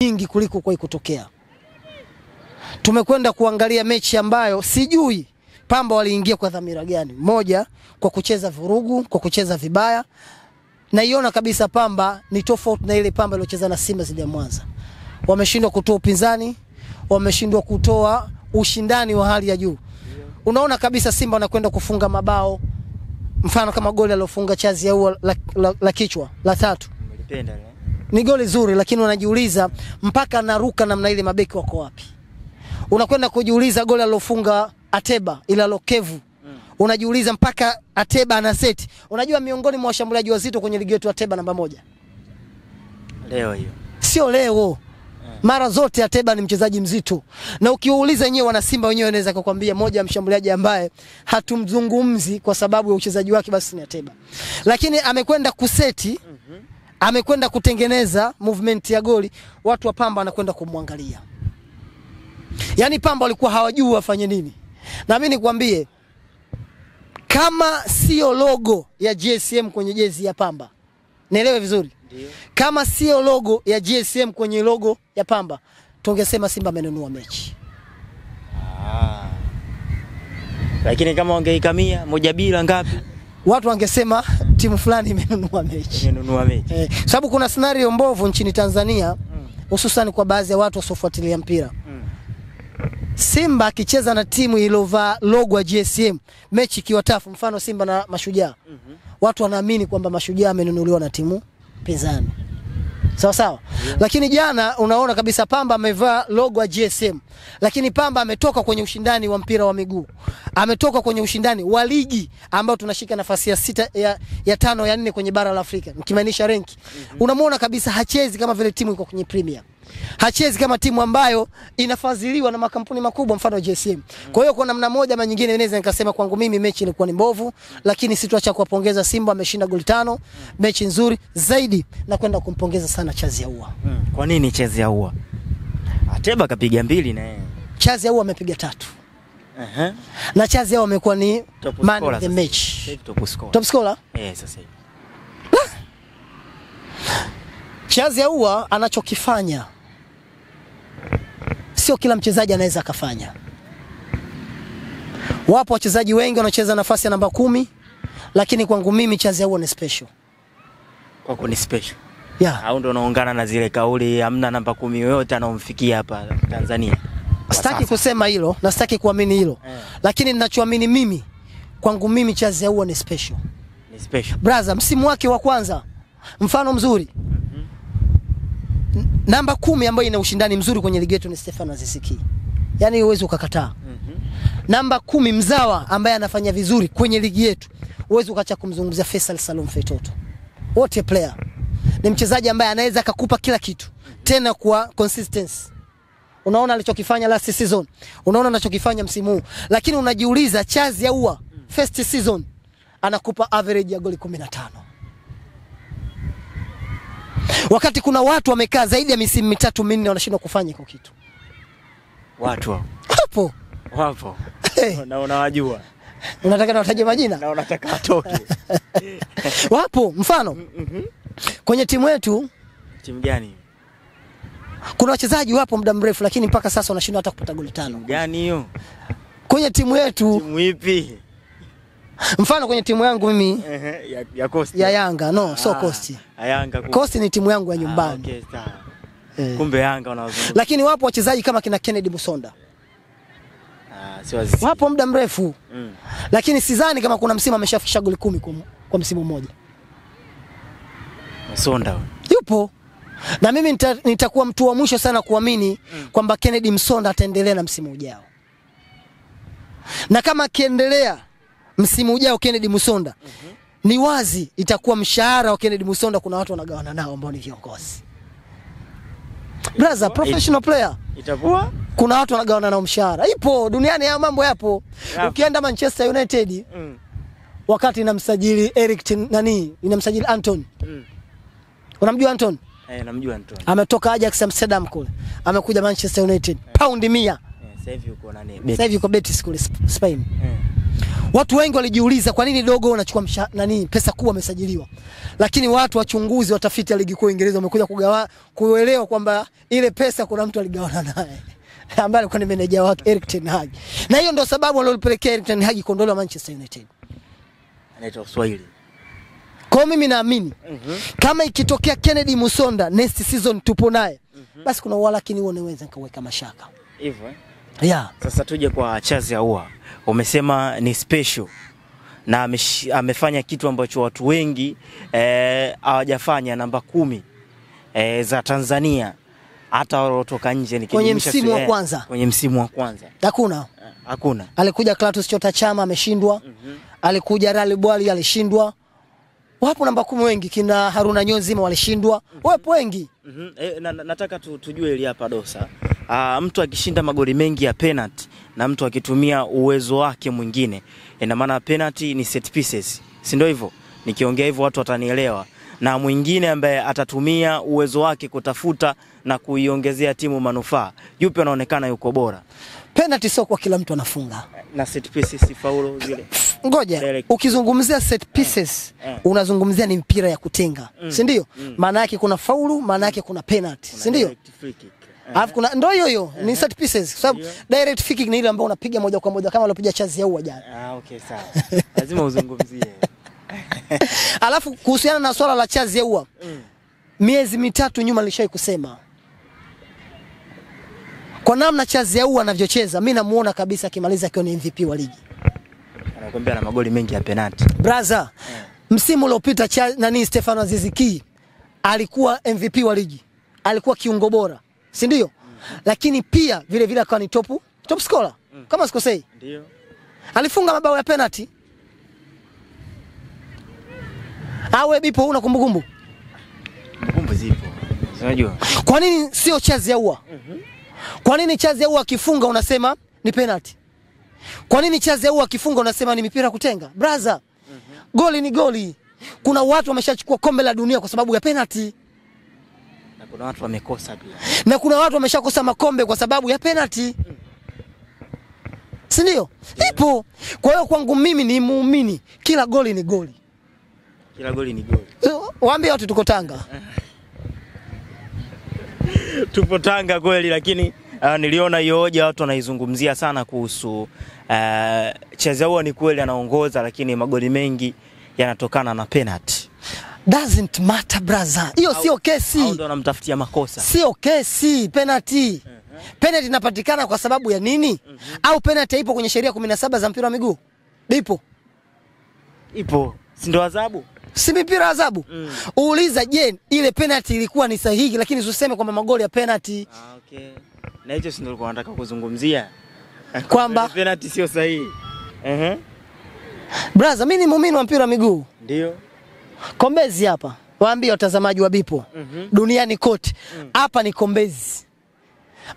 nyingi kuliko kwa kutokea. Tumekwenda kuangalia mechi ambayo sijui Pamba waliingia kwa dhamira gani. Moja, kwa kucheza vurugu, kwa kucheza vibaya. Naiona kabisa Pamba ni tofauti na ile Pamba iliyocheza na Simba dhidi ya Mwanza. Wameshindwa kutoa upinzani, wameshindwa kutoa ushindani wa hali ya juu. Unaona kabisa Simba wanakwenda kufunga mabao. Mfano kama goli alilofunga Chazi Ahoua la kichwa la 3. Umelipenda ni goli zuri, lakini unajiuliza mpaka naruka namna ile mabeki wako wapi? Unakwenda kujiuliza goli alilofunga Ateba ila lokevu. Unajiuliza mpaka Ateba ana seti. Unajua miongoni mwa washambuliaji wazito kwenye ligi yetu Ateba namba 1. Leo hiyo. Sio leo. Mara zote Ateba ni mchezaji mzito. Na ukiuliza wenyewe wana Simba wenyewe wanaweza kukwambia moja ya mshambuliaji ambaye hatumzungumzi kwa sababu ya uchezaji wake basi ni Ateba. Lakini amekwenda kuseti, amekwenda kutengeneza movement ya goli, watu wa Pamba wanakwenda kumwangalia. Yaani Pamba walikuwa hawajui wafanye nini. Na mimi nikwambie kama sio logo ya GSM kwenye jezi ya Pamba. Nielewe vizuri. Ndiyo. Kama sio logo ya GSM kwenye logo ya Pamba, tungesema Simba amenunua mechi. Lakini kama wangeikamia 1-0 ngapi? Watu wangesema timu fulani imenunua mechi. Imenunua mechi. Sababu kuna scenario mbovu nchini Tanzania, hususan kwa baadhi ya watu wasiofuatilia mpira. Simba akicheza na timu ilovaa logo ya GSM, mechi ikiwa tafu, mfano Simba na Mashujaa. Watu wanaamini kwamba Mashujaa amenunuliwa na timu pinzani. Sawa sawa. Lakini jana unaona kabisa Pamba amevaa logo ya GSM. Lakini Pamba ametoka kwenye ushindani wa mpira wa miguu. Ametoka kwenye ushindani wa ligi ambao tunashika nafasi ya 6 ya 5 ya 4 kwenye bara la Afrika. Nikimaanisha ranki. Unamuona kabisa hachezi kama vile timu iko kwenye Premier. Hachezi kama timu ambayo inafadhiliwa na makampuni makubwa mfano GSM. Kwa hiyo kwa namna moja ama nyingine naweza nikasema kwangu mimi mechi ilikuwa ni mbovu, lakini sitaacha kuwapongeza Simba, ameshinda goli 5, mechi nzuri zaidi na kwenda kumpongeza sana Chazi Ahoua. Kwa nini Chazi Ahoua? Ateba kapiga 2 na yeye. Chazi Ahoua amepiga 3. Na Chazi Ahoua amekuwa ni man of the match. Top scorer? Sasa hivi. Chazi Ahoua anachokifanya sio kila mchezaji anaweza akafanya. Wapo wachezaji wengi wanacheza nafasi ya namba 10, lakini kwangu mimi Chazi Ahoua ni special. Kwako ni special. Au ndo unaungana na zile kauli hamna namba 10 yoyote anaomfikia hapa Tanzania? Sitaki kusema hilo, na sitaki kuamini hilo. Lakini ninachoamini mimi, kwangu mimi Chazi Ahoua ni special. Ni special. Brother, msimu wake wa kwanza mfano mzuri. Namba 10 ambayo ina ushindani mzuri kwenye ligi yetu ni Stefano Aziz Ki. Yaani uwezo ukakataa. Namba 10 mzawa ambaye anafanya vizuri kwenye ligi yetu, uwezo ukacha kumzungumzia Faisal Salum Fetoto. Wote player. Ni mchezaji ambaye anaweza akakupa kila kitu. Tena kwa consistency. Unaona alichokifanya last season. Unaona anachokifanya msimu huu. Lakini unajiuliza Chazi Ahoua first season anakupa average ya goli 15. Wakati kuna watu wamekaa zaidi ya misimu 3-4 wanashindwa kufanya hiyo kitu. Watu hapo wapo. Na unawajua. Unataka niwataje majina? Na unataka atoke. Wapo, mfano. Kwenye timu yetu, timu gani? Kuna wachezaji wapo muda mrefu lakini mpaka sasa wanashindwa hata kupata goli 5. Gani hiyo? Kwenye timu yetu. Timu ipi? Mfano kwenye timu yangu mimi ya Coast. Ya Yanga, no, so Coast. Yanga. Coast ni timu yangu ya nyumbani. Okay, sawa. Kumbe Yanga wanazungumza. Lakini wapo wachezaji kama kina Kennedy Musonda. Sio Aziz. Wapo muda mrefu. Lakini sidhani kama kuna msimu ameshafikisha goli 10 kwa msimu mmoja. Musonda yupo. Na mimi nitakuwa mtu wa mwisho sana kuamini kwamba Kennedy Musonda ataendelea na msimu ujao. Na kama akiendelea msimu ujao Kennedy Musonda, ni wazi itakuwa mshahara wa Kennedy Musonda kuna watu wanagawana nao ambao ni viongozi. Brother, professional player. Itakuwa kuna watu wanagawana nao mshahara. Ipo duniani haya mambo yapo. Ukienda Manchester United wakati inamsajili Eric inamsajili Anton. Unamjua Anton? Namjua Anton. Ametoka Ajax Amsterdam kule. Amekuja Manchester United. Pound 100. Sasa hivi uko nani? Sasa hivi uko Betis kule Spain. Watu wengi walijiuliza kwa nini Dogo anachukua pesa kubwa amesajiliwa. Lakini watu wachunguzi watafiti wa ligi kuu Uingereza wamekuja kuelewa kwamba ile pesa kuna mtu aligawana naye. Ambaye alikuwa ni meneja wake Erik ten Hag. Na hiyo ndio sababu aliyopelekea Erik ten Hag kuondolewa Manchester United. Anaitwa Kiswahili. Kwa mimi naamini kama ikitokea Kennedy Musonda next season tupo naye, basi kuna walakini unaweza nikaweka mashaka. Hivyo Yeah. Sasa tuje kwa Charles Ahoua. Umesema ni special na amefanya kitu ambacho watu wengi hawajafanya, namba 10 za Tanzania hata waliotoka nje kwenye msimu wa kwanza. Kwenye msimu wa kwanza. Hakuna. Alikuja Clatous Chota Chama ameshindwa. Alikuja Rally Bwali alishindwa. Wapo namba 10 wengi, kina Haruna Nyonzima walishindwa. Wapo wengi. Nataka tujue ili hapa Dosa. Mtu akishinda magoli mengi ya penalty na mtu akitumia uwezo wake mwingine, ina maana penalty ni set pieces, si ndio hivyo? Nikiongea hivyo watu watanielewa. Na mwingine ambaye atatumia uwezo wake kutafuta na kuiongezea timu manufaa, yupi anaonekana yuko bora? Penalty sio kwa kila mtu anafunga. Na set pieces faulo zile. Ngoja, ukizungumzia set pieces unazungumzia ni mpira ya kutenga, si ndio? Maana yake kuna faulu, maana yake kuna penalty, si ndio? Alafu kuna ndio hiyo ni set pieces, kwa sababu direct free kick ni ile ambayo unapiga moja kwa moja kama alipiga Charles Ahoua jana. Okay, sawa. Lazima uzungumzie. Alafu kuhusiana na swala la Charles Ahoua, miezi mitatu nyuma nilishai kusema kwa namna Charles Ahoua anavyocheza, mimi namuona kabisa akimaliza akiwa ni MVP wa ligi. Anakuambia na magoli mengi ya penalty. Brother, msimu uliopita Stefano Aziz Ki alikuwa MVP wa ligi. Alikuwa kiungo bora, si ndio? Lakini pia vile vile akawa ni top scorer. Kama sikosei. Ndio. Alifunga mabao ya penalty. Awe bipo una kumbukumbu? Kumbukumbu zipo. Unajua. Kwa nini sio Charles Ahoua? Kwa nini Charles Ahoua akifunga unasema ni penalty? Kwa nini Charles Ahoua akifunga unasema ni mipira kutenga? Brother, goli ni goli. Kuna watu wameshachukua kombe la dunia kwa sababu ya penalty. Na kuna watu wamekosa pia. Na kuna watu wameshakosa makombe kwa sababu ya penalty. Si ndio? Ipo. Kwa hiyo kwangu mimi ni muumini, kila goli ni goli. Kila goli ni goli. Waambie watu tuko Tanga. Tupo Tanga kweli, lakini niliona hiyo hoja watu wanaizungumzia sana kuhusu Charles Ahoua. Ni kweli anaongoza, lakini magoli mengi yanatokana na penalty. Doesn't matter brother. Hiyo sio kesi. Au ndo anamtafutia makosa. Sio kesi, penalty. Penalty inapatikana kwa sababu ya nini? Au penalty ipo kwenye sheria 17 za mpira wa miguu? Ipo. Si ndo adhabu? Si mpira adhabu. Uuliza je, ile penalty ilikuwa ni sahihi, lakini usiseme kwamba magoli ya penalty. Okay. Na hicho si ndo nilikuwa nataka kuzungumzia. Kwamba penalty sio sahihi. Brother, mimi ni muumini wa mpira wa miguu. Ndio. Kombezi hapa. Waambie watazamaji wa Bipo. Duniani kote. Hapa ni Kombezi.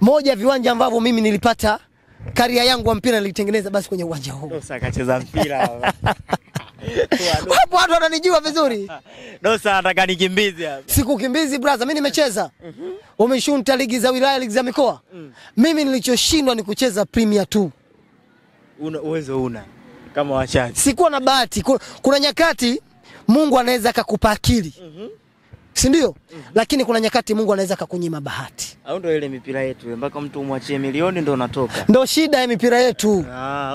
Moja viwanja ambavyo mimi nilipata career yangu wa mpira nilitengeneza basi kwenye uwanja huu. Dosa akacheza mpira. Wapo watu wananijua vizuri. Dosa anataka nikimbize hapa. Sikukimbizi brother, mimi nimecheza. Umeshunta ligi za wilaya, ligi za mikoa. Mimi nilichoshindwa ni kucheza Premier 2. Uwezo una kama wachache. Sikuwa na bahati. Kuna nyakati Mungu anaweza akakupa akili. Si ndio? Lakini kuna nyakati Mungu anaweza akakunyima bahati. Au ndio ile mipira yetu mpaka mtu umwachie milioni ndio unatoka. Ndio shida ya mipira yetu.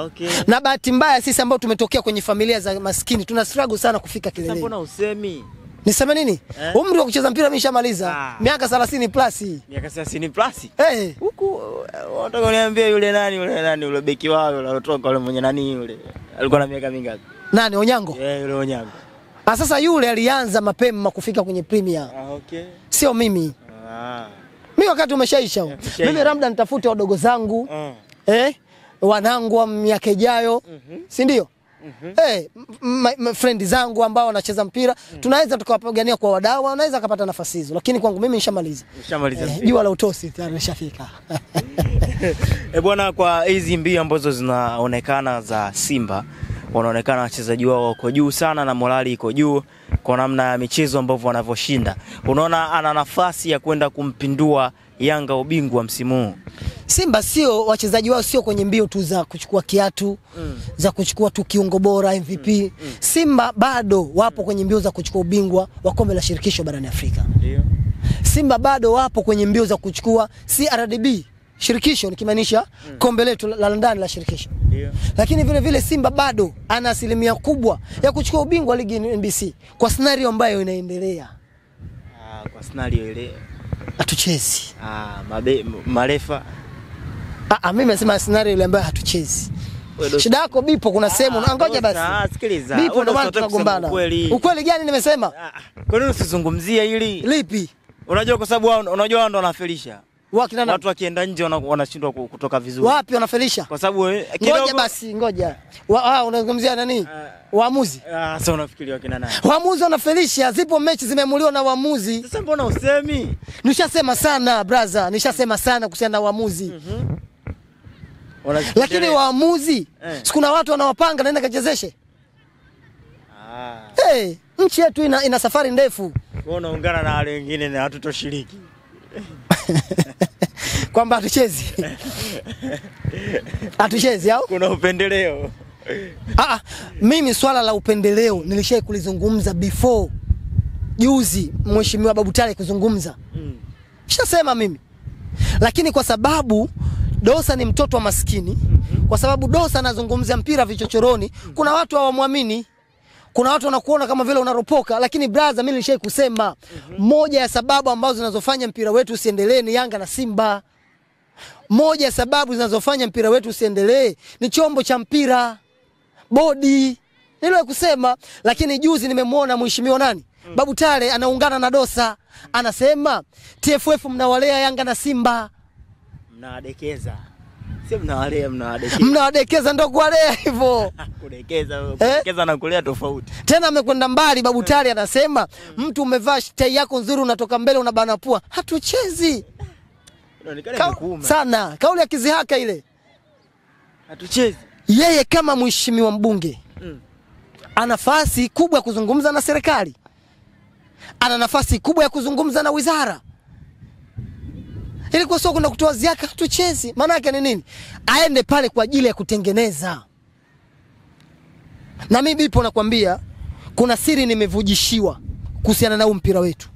Okay. Na bahati mbaya sisi ambao tumetokea kwenye familia za maskini tuna struggle sana kufika kileleni. Sasa mbona usemi? Niseme nini? Umri wa kucheza mpira mimi nishamaliza. Miaka 30 plus. Miaka 30 plus? Huku unataka uniambie yule beki wao yule alotoka yule mwenye nani yule. Alikuwa na miaka mingapi? Nani, Onyango? Yule Onyango. Sasa yule alianza mapema kufika kwenye Premier. Okay. Sio mimi. Mimi wakati umeshaisha. Mimi labda nitafute wadogo zangu. Wanangu wa miaka ijayo. Si ndio? Friend zangu ambao wanacheza mpira, tunaweza tukawapigania kwa wadau, wanaweza kupata nafasi hizo. Lakini kwangu mimi nishamaliza. Jua la utosi tayari nishafika. Bwana, kwa hizi mbio ambazo zinaonekana za Simba, wanaonekana wachezaji wao wako juu sana na morali iko juu kwa namna ya michezo ambavyo wanavyoshinda. Unaona ana nafasi ya kwenda kumpindua Yanga ubingwa msimu huu? Simba sio wachezaji wao sio kwenye mbio tu za kuchukua kiatu, za kuchukua tu kiungo bora MVP. Simba bado wapo kwenye mbio za kuchukua ubingwa wa kombe la shirikisho barani Afrika. Ndio. Simba bado wapo kwenye mbio za kuchukua CRDB shirikisho, nikimaanisha kombe letu la London la shirikisho. Ndio. Lakini vile vile Simba bado ana asilimia kubwa ya kuchukua ubingwa wa ligi NBC kwa scenario ambayo inaendelea. Kwa scenario ile hatuchezi. Marefa. Mimi nasema scenario ile ambayo hatuchezi. Shida yako Bipo, kuna sehemu ngoja basi. Sikiliza. Bipo ndo maana tunagombana. Ukweli gani nimesema? Kwa nini usizungumzie hili? Lipi? Unajua kwa sababu unajua wao ndo wanafelisha. Watu wakienda nje wanashindwa kutoka vizuri. Wapi wanafelisha? Kwa sababu kidogo. Ngoja basi, ngoja. Unazungumzia nani? Waamuzi. Sasa unafikiria kina nani? Waamuzi wanafelisha, zipo mechi zimeamuliwa na waamuzi. Sasa mbona usemi? Nishasema sana brother, nishasema sana kuhusiana na waamuzi. Lakini waamuzi, sikuna watu wanawapanga naenda kachezeshe. Nchi yetu ina safari ndefu. Wewe unaungana na wale wengine na hatutoshiriki. Kwamba hatuchezi. Hatuchezi au? Kuna upendeleo. Mimi swala la upendeleo nilishai kulizungumza before. Juzi Mheshimiwa Babu Tale kuzungumza. Nishasema mimi. Lakini kwa sababu Dosa ni mtoto wa maskini, kwa sababu Dosa anazungumzia mpira vichochoroni, kuna watu hawamwamini. Kuna watu wanakuona kama vile unaropoka, lakini brother, mimi nilishai kusema moja ya sababu ambazo zinazofanya mpira wetu usiendelee ni Yanga na Simba. Moja ya sababu zinazofanya mpira wetu usiendelee ni chombo cha mpira, bodi. Niliwahi kusema, lakini juzi nimemwona Mheshimiwa nani? Babu Tale anaungana na Dosa, anasema TFF mnawalea Yanga na Simba. Mnawadekeza. Sio mnawadekeza, mnawadekeza. Mnawadekeza ndo kuwalea hivyo. Kudekeza na kulea tofauti. Tena amekwenda mbali Babu Tale anasema mtu umevaa tai yako nzuri unatoka mbele unabana pua. Hatuchezi. Sana. Kauli ya kizihaka ile. Hatuchezi. Yeye kama mheshimiwa mbunge ana nafasi kubwa ya kuzungumza na serikali. Ana nafasi kubwa ya kuzungumza na wizara. Ili kwa soko na kutoa ziaka hatuchezi. Maana yake ni nini? Aende pale kwa ajili ya kutengeneza. Na mimi Bipo nakwambia kuna siri nimevujishiwa kuhusiana na mpira wetu.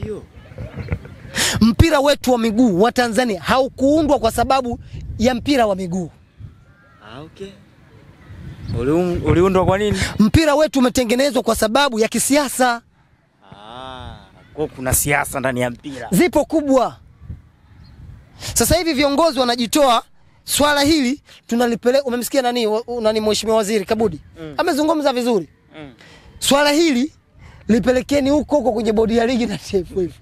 Hiyo. Mpira wetu wa miguu wa Tanzania haukuundwa kwa sababu ya mpira wa miguu. Okay. Uliundwa kwa nini? Mpira wetu umetengenezwa kwa sababu ya kisiasa. Kwa kuna siasa ndani ya mpira. Zipo kubwa. Sasa hivi viongozi wanajitoa swala hili tunalipeleka. Umemsikia nani Mheshimiwa Waziri Kabudi? Amezungumza vizuri. Swala hili lipelekeni huko kwenye bodi ya ligi na TFF.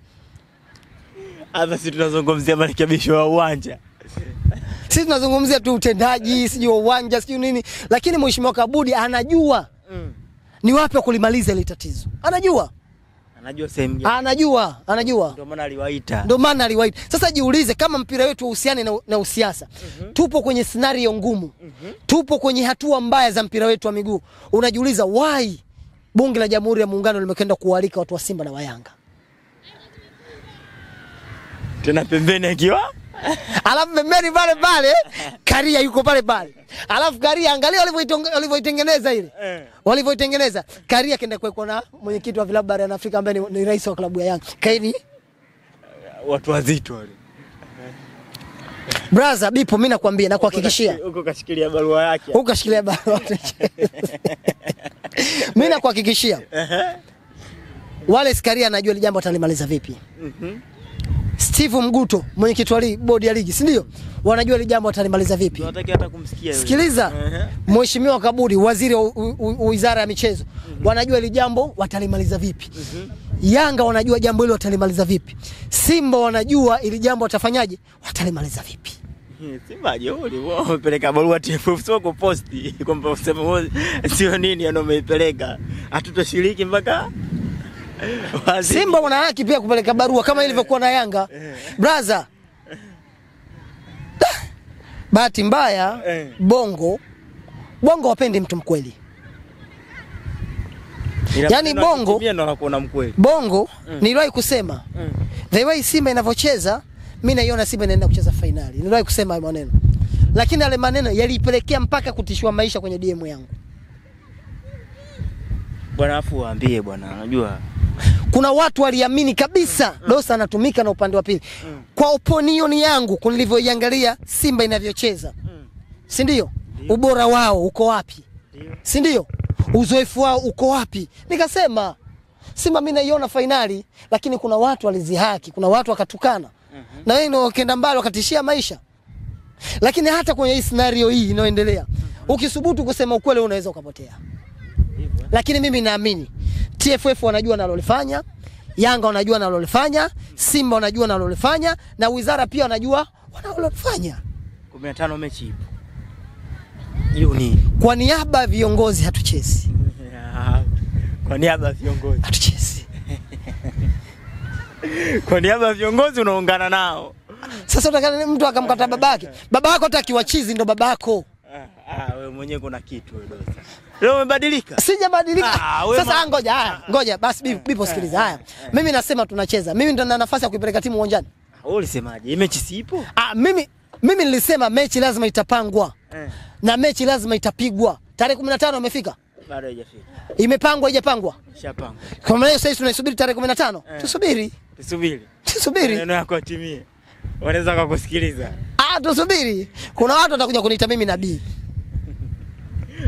Hata sisi tunazungumzia marekebisho ya uwanja. Sisi tunazungumzia tu utendaji, sijui uwanja, sijui nini, lakini Mheshimiwa Kabudi anajua ni wapi wa kulimaliza ile tatizo. Anajua sehemu gani. Anajua. Ndio maana aliwaita. Sasa jiulize kama mpira wetu uhusiane na usiasa. Tupo kwenye scenario ngumu. Tupo kwenye hatua mbaya za mpira wetu wa miguu. Unajiuliza why Bunge la Jamhuri ya Muungano limekwenda kualika watu wa Simba na wa Yanga. Tena pembeni akiwa alafu pembeni pale Karia yuko pale. Alafu Karia angalia walivyoitengeneza ile. Walivyoitengeneza. Karia kenda kuwekwa na mwenyekiti wa vilabu barani Afrika ambaye ni rais wa klabu ya Yanga. Kaini watu wazito wale. Brother Bipo, mimi nakwambia na kuhakikishia. Huko kashikilia barua yake. Huko kashikilia barua. Mimi nakuhakikishia. Wale Karia anajua ile jambo atalimaliza vipi. Steve Mguto, mwenyekiti wa bodi ya ligi, si ndio? Wanajua ile jambo atalimaliza vipi. Tunataka hata kumsikia yule. Sikiliza. Mheshimiwa Kabudi, waziri wa wizara ya michezo, wanajua ile jambo watalimaliza vipi. Yanga wanajua jambo hilo watalimaliza vipi. Simba wanajua ile jambo watafanyaje, watalimaliza vipi. Simba jeuri wao wamepeleka barua TFF sio kwa posti kwamba useme sio nini anomeipeleka. Hatutoshiriki mpaka Simba wana haki pia kupeleka barua kama ilivyokuwa na Yanga. Brother. Bahati mbaya Bongo wapendi mtu mkweli. Yaani Bongo niliwahi kusema The way Simba inavyocheza, mimi naiona Simba inaenda kucheza finali. Niliwahi kusema hayo maneno. Lakini yale maneno yalipelekea mpaka kutishwa maisha kwenye DM yangu. Bwana afu waambie bwana, unajua kuna watu waliamini kabisa Dosa anatumika na upande wa pili. Kwa opinion yangu nilivyoiangalia Simba inavyocheza. Si ndio? Ubora wao uko wapi? Si ndio? Uzoefu wao uko wapi? Nikasema Simba mimi naiona finali, lakini kuna watu walizihaki, kuna watu wakatukana. Na wewe ndio ukaenda mbali wakatishia maisha. Lakini hata kwenye hii scenario hii inayoendelea, ukisubutu kusema ukweli unaweza ukapotea. Lakini mimi naamini TFF wanajua nalolifanya, Yanga wanajua nalolifanya, Simba wanajua nalolifanya, na wizara pia wanajua wanalolifanya. 15 mechi ipo. Hiyo ni kwa niaba ya viongozi hatuchezi. Kwa niaba ya viongozi hatuchezi. Kwa niaba ya viongozi unaungana nao. Sasa utakana mtu akamkata babake. Baba yako hata akiwa chizi ndo babako. Wewe mwenyewe kuna kitu wewe Dosa. Leo umebadilika? Sijabadilika. Sasa ngoja basi bipo sikiliza haya. Mimi nasema tunacheza. Mimi ndo nina nafasi ya kuipeleka timu uwanjani. Wewe ulisemaje? Mechi sipo? Mimi nilisema mechi lazima itapangwa. Na mechi lazima itapigwa. Tarehe 15 imefika? Bado haijafika. Imepangwa haijapangwa? Ishapangwa. Kwa maana sasa tunaisubiri tarehe 15. Tusubiri. Tusubiri. Neno yako atimie. Wanaweza kukusikiliza. Tusubiri. Kuna watu watakuja kuniita mimi nabii.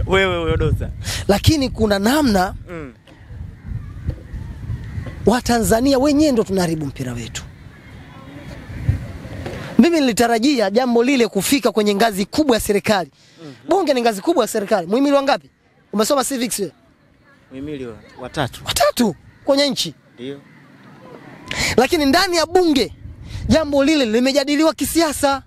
Wewe Dosa. Lakini kuna namna wa Tanzania wenyewe ndo tunaharibu mpira wetu. Mimi nilitarajia jambo lile kufika kwenye ngazi kubwa ya serikali. Bunge ni ngazi kubwa ya serikali. Muhimili wangapi? Umesoma civics wewe? Muhimili wa 3. Wa 3 kwenye nchi. Ndio. Lakini ndani ya bunge jambo lile limejadiliwa kisiasa.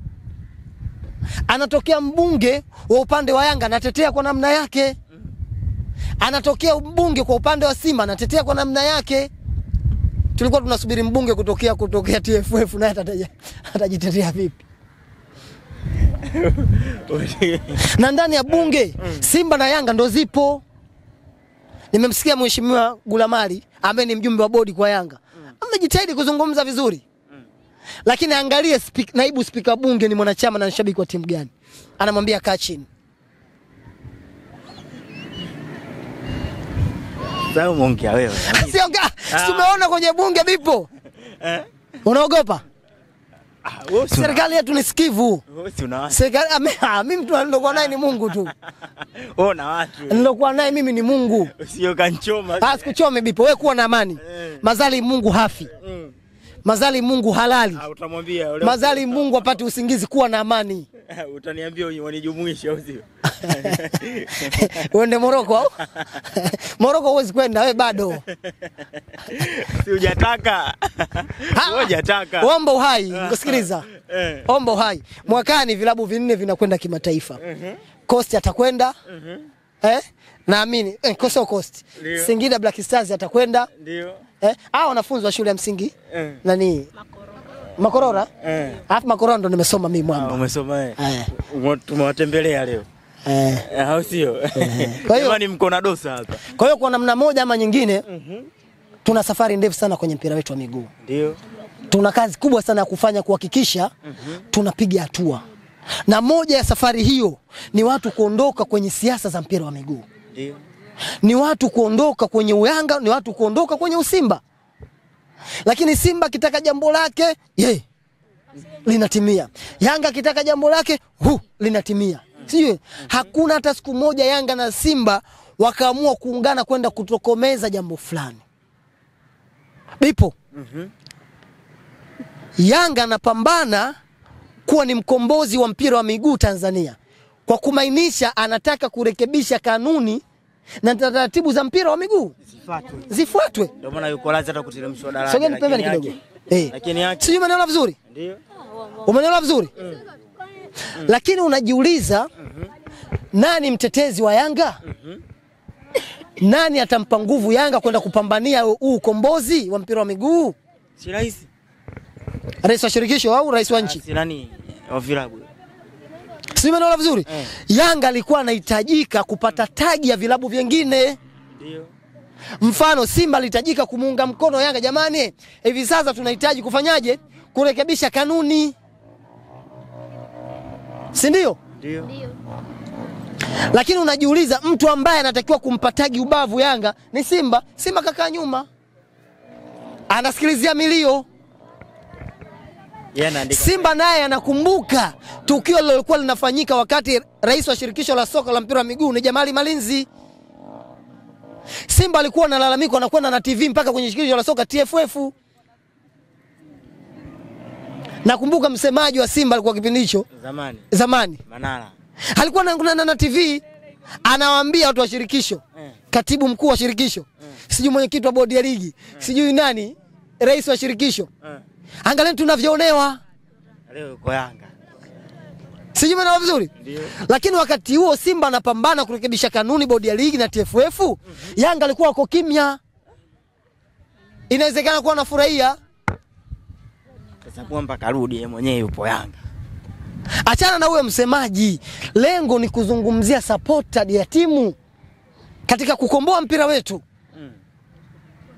Anatokea mbunge wa upande wa Yanga anatetea kwa namna yake. Anatokea mbunge kwa upande wa Simba anatetea kwa namna yake. Tulikuwa tunasubiri mbunge kutokea TFF na atajitetea vipi? Na ndani ya bunge Simba na Yanga ndo zipo. Nimemsikia mheshimiwa Gulamali ambaye ni mjumbe wa bodi kwa Yanga. Amejitahidi kuzungumza vizuri. Lakini angalia naibu spika bunge ni mwanachama na shabiki wa timu gani? Anamwambia kaa chini. Sasa umeongea wewe. Siongea. Tumeona kwenye bunge bipo. Unaogopa? Serikali yetu ni sikivu. Serikali mimi mtu nilokuwa naye ni Mungu tu. Na watu. Nilokuwa naye mimi ni Mungu. Sio kanchoma. Asikuchome bipo. Wewe kuwa na amani. Mazali Mungu hafi. Mazali Mungu halali. Utamwambia mazali Mungu apate usingizi, kuwa na amani. Utaniambia wanijumuishe au sio? Uende Moroko au? Moroko huwezi kwenda wewe bado. Si hujataka. Hujataka. Omba uhai, kusikiliza. Omba uhai. Mwakani vilabu 4 vinakwenda kimataifa. Coast atakwenda. Naamini Coast. Singida Black Stars atakwenda. Ndio. Hao wanafunzi wa shule ya msingi nani? Makorora? Alafu Makorora ndo nimesoma mimi mwamba. Umesoma tumewatembelea leo. Au sio? Kwa hiyo ni mko na Dosa hapa. Kwa hiyo kwa namna moja ama nyingine tuna safari ndefu sana kwenye mpira wetu wa miguu. Ndio. Tuna kazi kubwa sana ya kufanya kuhakikisha tunapiga hatua. Na moja ya safari hiyo ni watu kuondoka kwenye siasa za mpira wa miguu. Ndio. Ni watu kuondoka kwenye Uyanga, ni watu kuondoka kwenye Usimba. Lakini Simba kitaka jambo lake, linatimia. Yanga kitaka jambo lake, linatimia. Sio? Hakuna hata siku moja Yanga na Simba wakaamua kuungana kwenda kutokomeza jambo fulani. Bipo. Yanga anapambana kuwa ni mkombozi wa mpira wa miguu Tanzania. Kwa kumainisha anataka kurekebisha kanuni na taratibu za mpira wa miguu zifuatwe. Ndio maana yuko lazima hata kuteremshwa daraja. Sogeni pembeni kidogo. Lakini yake. Sio umeelewa vizuri? Ndio. Umeelewa vizuri? Lakini unajiuliza nani mtetezi wa Yanga? Nani atampa nguvu Yanga kwenda kupambania huu ukombozi wa mpira wa miguu? Si rahisi. Rais wa shirikisho au rais wa nchi? Si nani? Wa vilabu. Si umeelewa vizuri? Yanga alikuwa anahitajika kupata tagi ya vilabu vingine. Ndio. Mfano Simba litajika kumuunga mkono Yanga, jamani hivi sasa tunahitaji kufanyaje? Kurekebisha kanuni. Si ndio? Ndio. Lakini unajiuliza mtu ambaye anatakiwa kumpatagi ubavu Yanga ni Simba. Simba kakaa nyuma, anasikilizia milio. Simba naye anakumbuka tukio lilikuwa linafanyika wakati rais wa shirikisho la soka la mpira wa miguu ni Jamali Malinzi. Simba alikuwa analalamika anakwenda na TV mpaka kwenye shirikisho la soka TFF. Nakumbuka msemaji wa Simba alikuwa kipindi hicho zamani Manara. Alikuwa na TV anawaambia watu wa shirikisho, katibu mkuu wa shirikisho, sijui mwenyekiti wa bodi ya ligi, sijui nani, rais wa shirikisho. Angalieni tunavyoonewa. Leo yuko Yanga. Sijui maana vizuri? Ndio. Lakini wakati huo Simba anapambana kurekebisha kanuni bodi ya ligi na TFF, Yanga alikuwa wako kimya. Inawezekana kuwa anafurahia. Sasa kwamba karudi yeye mwenyewe yupo Yanga. Achana na uwe msemaji. Lengo ni kuzungumzia supported ya timu katika kukomboa mpira wetu.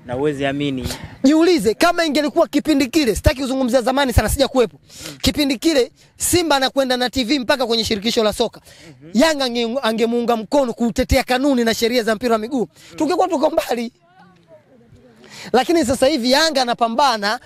Na uwezi amini. Jiulize kama ingelikuwa kipindi kile, sitaki kuzungumzia zamani sana, sija kuwepo. Kipindi kile Simba anakwenda na TV mpaka kwenye shirikisho la soka. Yanga angemuunga mkono kutetea kanuni na sheria za mpira wa miguu. Tungekuwa tuko mbali. Lakini sasa hivi Yanga anapambana